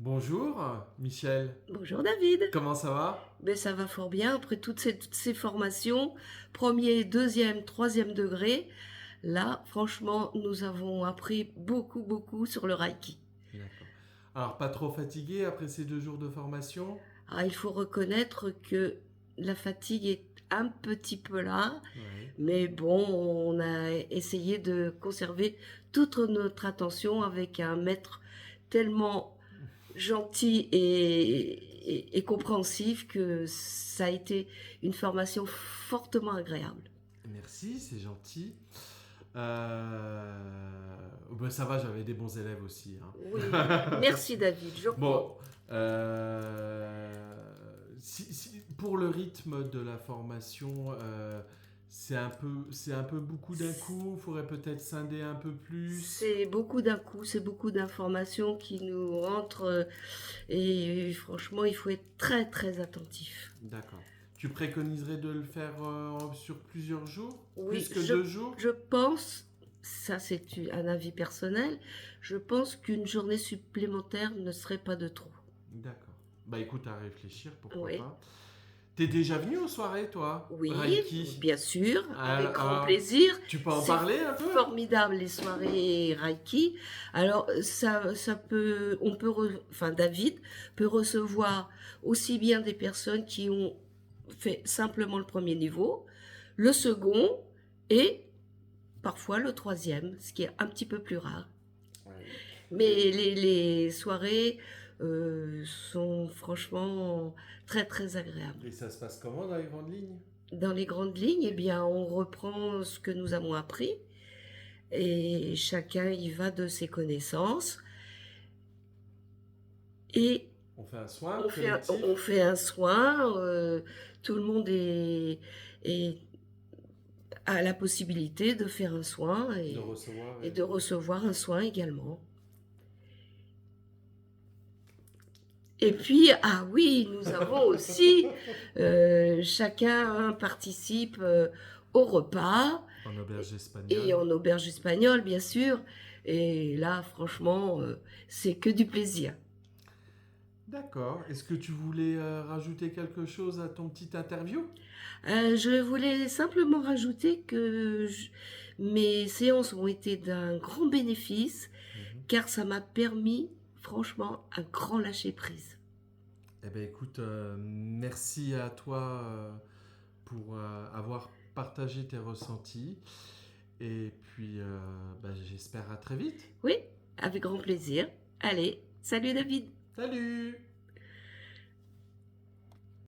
Bonjour, Michel. Bonjour David. Comment ça va? Ben, ça va fort bien après toutes ces formations, premier, deuxième, troisième degré. Là, franchement, nous avons appris beaucoup, beaucoup sur le Reiki. D'accord. Alors, pas trop fatigué après ces 2 jours de formation? Ah, il faut reconnaître que la fatigue est un petit peu là, Oui. mais bon, on a essayé de conserver toute notre attention avec un maître tellement gentil et compréhensif que ça a été une formation fortement agréable. Merci, c'est gentil. Ben, ça va, j'avais des bons élèves aussi, Oui, hein. merci David, je Bon, crois. pour le rythme de la formation, c'est un peu beaucoup d'un coup. Il faudrait peut-être scinder un peu plus. C'est beaucoup d'un coup, c'est beaucoup d'informations qui nous rentrent et franchement, il faut être très très attentif. D'accord. Tu préconiserais de le faire sur plusieurs jours? Oui, Plus que 2 jours? je pense, ça c'est un avis personnel, je pense qu'une journée supplémentaire ne serait pas de trop. D'accord. Bah écoute, à réfléchir, pourquoi Oui. pas. T'es déjà venu aux soirées, toi? Oui, Reiki? bien sûr, avec grand Alors, plaisir. tu peux en C'est parler un peu? formidable les soirées Reiki. Alors ça peut, enfin David peut recevoir aussi bien des personnes qui ont fait simplement le premier niveau, le second et parfois le troisième, ce qui est un petit peu plus rare. Oui. Mais les soirées sont franchement très très agréables. Et ça se passe comment dans les grandes lignes? Dans les grandes lignes, eh bien, on reprend ce que nous avons appris et chacun y va de ses connaissances et On fait un soin collectif on fait un soin. Tout le monde a la possibilité de faire un soin de recevoir. et de recevoir un soin également. Et puis, ah oui, nous avons aussi, chacun participe au repas En auberge et espagnole. en auberge espagnole, bien sûr. Et là, franchement, c'est que du plaisir. D'accord. Est-ce que tu voulais rajouter quelque chose à ton petit interview? Je voulais simplement rajouter mes séances ont été d'un grand bénéfice Mhm. car ça m'a permis, franchement, un grand lâcher-prise. Eh bien, écoute, merci à toi pour avoir partagé tes ressentis. Et puis, bah, j'espère à très vite. Oui, avec grand plaisir. Allez, salut David. Salut!